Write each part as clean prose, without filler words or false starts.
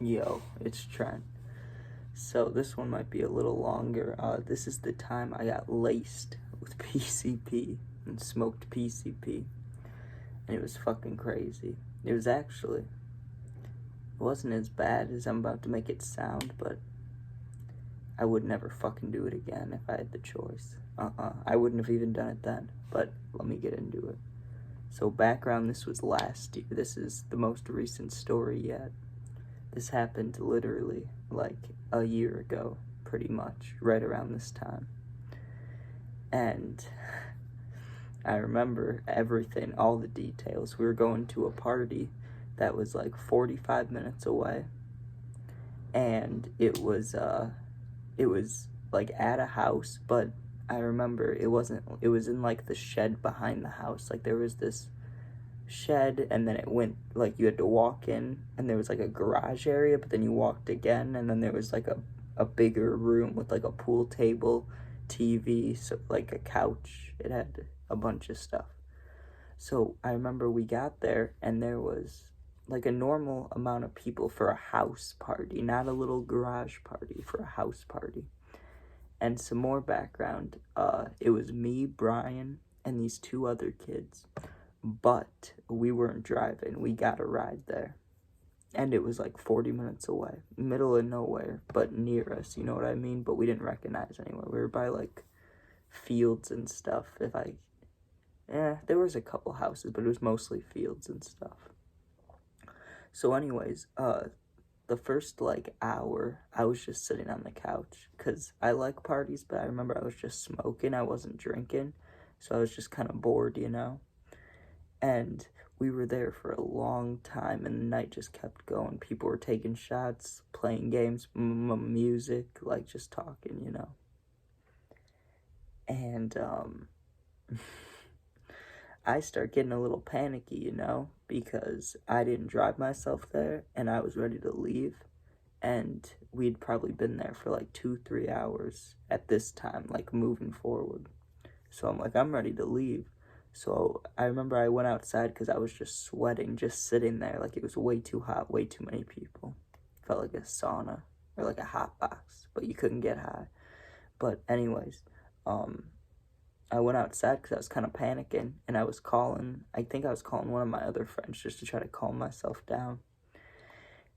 Yo, it's Trent. So this one might be a little longer. This is the time I got laced with PCP and smoked PCP, and it was fucking crazy. It wasn't as bad as I'm about to make it sound, but I would never fucking do it again if I had the choice. I wouldn't have even done it then, but let me get into it. So background, this was last year. This is the most recent story yet. This happened literally like a year ago, pretty much, right around this time. And I remember everything, all the details. We were going to a party that was like 45 minutes away. And it was like at a house, but I remember it was in like the shed behind the house. Like there was this shed, and then it went like you had to walk in, and there was like a garage area, but then you walked again, and then there was like a bigger room with like a pool table, TV, so like a couch. It had a bunch of stuff. So I remember we got there, and there was like a normal amount of people for a house party, not a little garage party, for a house party. And some more background, it was me, Brian, and these two other kids. But we weren't driving. We got a ride there. And it was like 40 minutes away. Middle of nowhere, but near us, you know what I mean? But we didn't recognize anyone. We were by like fields and stuff. There was a couple houses, but it was mostly fields and stuff. So anyways, the first like hour, I was just sitting on the couch. Because I like parties, but I remember I was just smoking. I wasn't drinking. So I was just kind of bored, you know? And we were there for a long time, and the night just kept going. People were taking shots, playing games, music, like just talking, you know. And I start getting a little panicky, you know, because I didn't drive myself there, and I was ready to leave. And we'd probably been there for like 2-3 hours at this time, like moving forward. So I'm like, I'm ready to leave. So I remember I went outside because I was just sweating, just sitting there. Like it was way too hot, way too many people. Felt like a sauna or like a hot box, but you couldn't get high. But anyways, I went outside because I was kind of panicking, and I think I was calling one of my other friends just to try to calm myself down.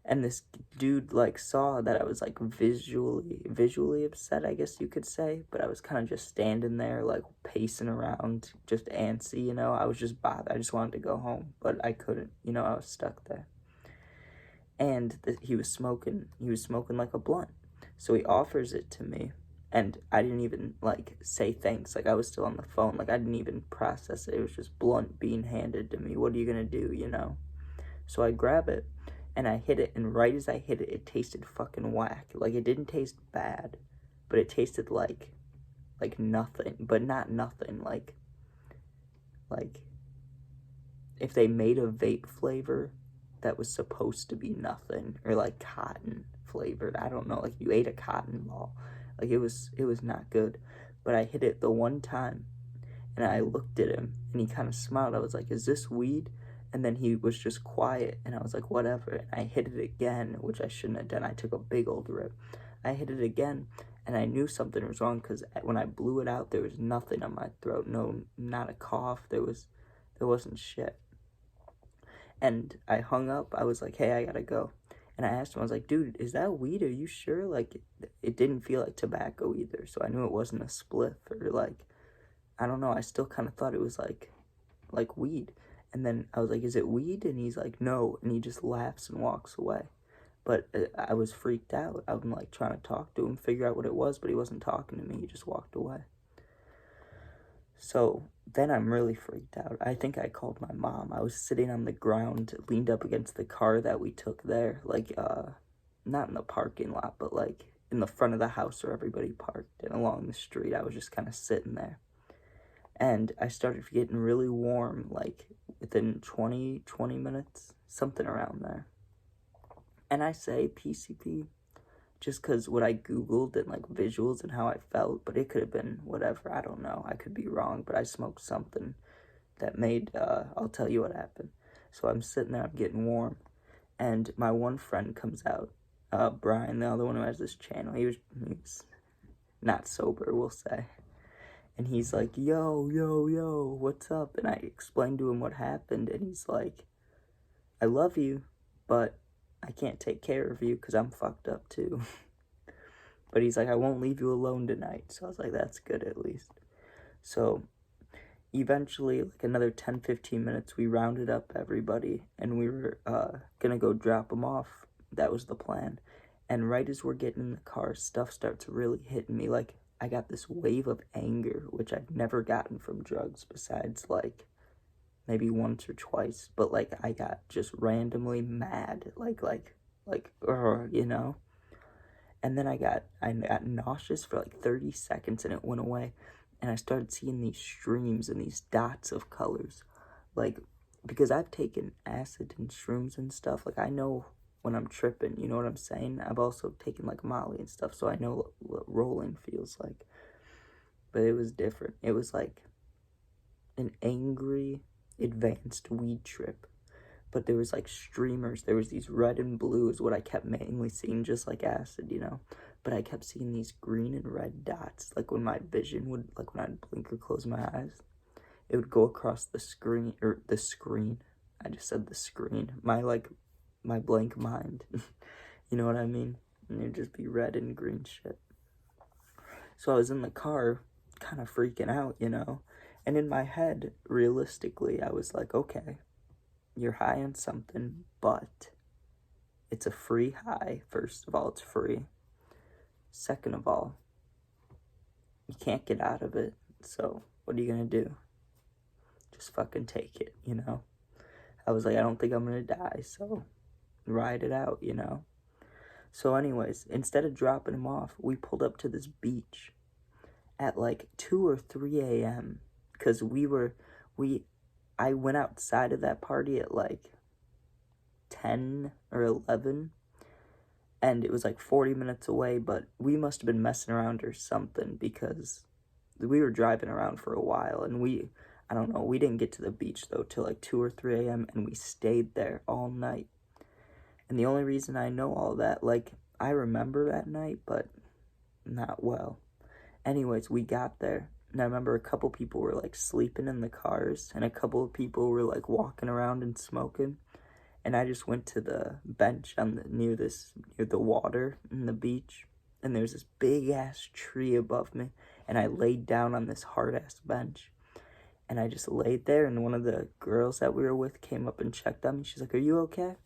And this dude like saw that I was like visually upset, I guess you could say, but I was kind of just standing there like pacing around, just antsy, you know. I was just bothered. I just wanted to go home, but I couldn't, you know. I was stuck there. And he was smoking like a blunt. So he offers it to me, and I didn't even like say thanks. Like I was still on the phone. Like I didn't even process it. It was just blunt being handed to me. What are you gonna do, you know? So I grab it, and I hit it, and right as I hit it, it tasted fucking whack. Like, it didn't taste bad, but it tasted like nothing, but not nothing, like, if they made a vape flavor that was supposed to be nothing, or, like, cotton flavored, I don't know, like, you ate a cotton ball, like, it was not good, but I hit it the one time, and I looked at him, and he kind of smiled. I was like, is this weed? And then he was just quiet, and I was like, whatever. And I hit it again, which I shouldn't have done. I took a big old rip. I hit it again, and I knew something was wrong, because when I blew it out, there was nothing on my throat. No, not a cough. There wasn't shit. And I hung up. I was like, hey, I gotta go. And I asked him, I was like, dude, is that weed? Are you sure? Like, it didn't feel like tobacco either, so I knew it wasn't a spliff, or like, I don't know. I still kind of thought it was like weed. And then I was like, is it weed? And he's like, no. And he just laughs and walks away. But I was freaked out. I'm like trying to talk to him, figure out what it was, but he wasn't talking to me. He just walked away. So then I'm really freaked out. I think I called my mom. I was sitting on the ground, leaned up against the car that we took there. Like, not in the parking lot, but like in the front of the house where everybody parked. And along the street, I was just kind of sitting there. And I started getting really warm, like, within 20 minutes, something around there. And I say PCP just because what I Googled and, like, visuals and how I felt, but it could have been whatever, I don't know. I could be wrong, but I smoked something that made, I'll tell you what happened. So I'm sitting there, I'm getting warm, and my one friend comes out, Brian, the other one who has this channel. He was not sober, we'll say. And he's like, yo, what's up? And I explained to him what happened, and he's like, I love you, but I can't take care of you because I'm fucked up too. But he's like, I won't leave you alone tonight. So I was like, that's good at least. So eventually, like another 10-15 minutes, we rounded up everybody, and we were gonna go drop them off. That was the plan. And right as we're getting in the car, stuff starts really hitting me. Like, I got this wave of anger, which I've never gotten from drugs besides, like, maybe once or twice. But, like, I got just randomly mad. You know? And then I got nauseous for, like, 30 seconds, and it went away. And I started seeing these streams and these dots of colors. Like, because I've taken acid and shrooms and stuff, like, I know when I'm tripping, you know what I'm saying? I've also taken, like, Molly and stuff, so I know what rolling feels like. But it was different. It was, like, an angry, advanced weed trip. But there was, like, streamers. There was these red and blue is what I kept mainly seeing, just like acid, you know? But I kept seeing these green and red dots, like, when my vision would, like, when I'd blink or close my eyes, it would go across the screen, I just said the screen. My blank mind. You know what I mean? And it'd just be red and green shit. So I was in the car, kind of freaking out, you know? And in my head, realistically, I was like, okay, you're high on something, but it's a free high. First of all, it's free. Second of all, you can't get out of it. So what are you gonna do? Just fucking take it, you know? I was like, I don't think I'm gonna die, so ride it out, you know? So anyways, instead of dropping him off, we pulled up to this beach at like 2 or 3 a.m. because I went outside of that party at like 10 or 11, and it was like 40 minutes away, but we must have been messing around or something because we were driving around for a while, and I don't know, we didn't get to the beach though till like 2 or 3 a.m. and we stayed there all night. And the only reason I know all that, like, I remember that night, but not well. Anyways, we got there, and I remember a couple people were, like, sleeping in the cars, and a couple of people were, like, walking around and smoking, and I just went to the bench near the water in the beach, and there's this big-ass tree above me, and I laid down on this hard-ass bench, and I just laid there, and one of the girls that we were with came up and checked on me. She's like, are you okay?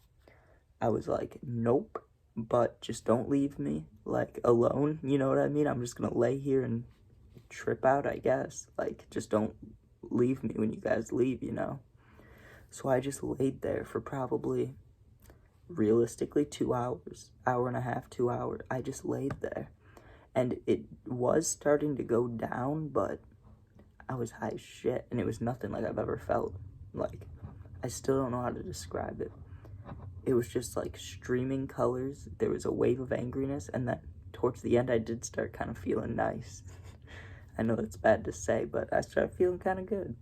I was like, nope, but just don't leave me, like, alone, you know what I mean? I'm just gonna lay here and trip out, I guess. Like, just don't leave me when you guys leave, you know? So I just laid there for probably, realistically, 2 hours, hour and a half, 2 hours. I just laid there, and it was starting to go down, but I was high as shit, and it was nothing like I've ever felt. Like, I still don't know how to describe it. It was just like streaming colors. There was a wave of angriness, and then towards the end I did start kind of feeling nice. I know that's bad to say, but I started feeling kind of good.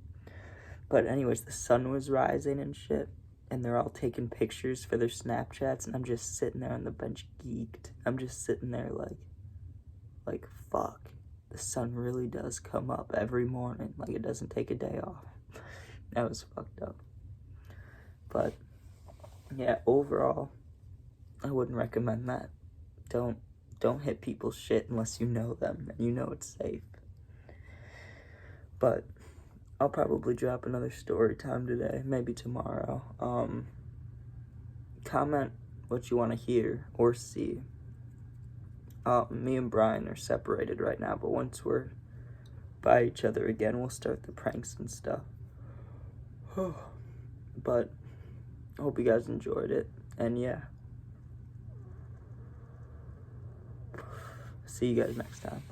But anyways, the sun was rising and shit, and they're all taking pictures for their Snapchats, and I'm just sitting there on the bench geeked. I'm just sitting there like fuck, the sun really does come up every morning. Like, it doesn't take a day off. That was fucked up. But yeah, overall, I wouldn't recommend that. Don't hit people's shit unless you know them and you know it's safe. But I'll probably drop another story time today, maybe tomorrow. Comment what you want to hear or see. Me and Brian are separated right now, but once we're by each other again, we'll start the pranks and stuff. But I hope you guys enjoyed it, and yeah. See you guys next time.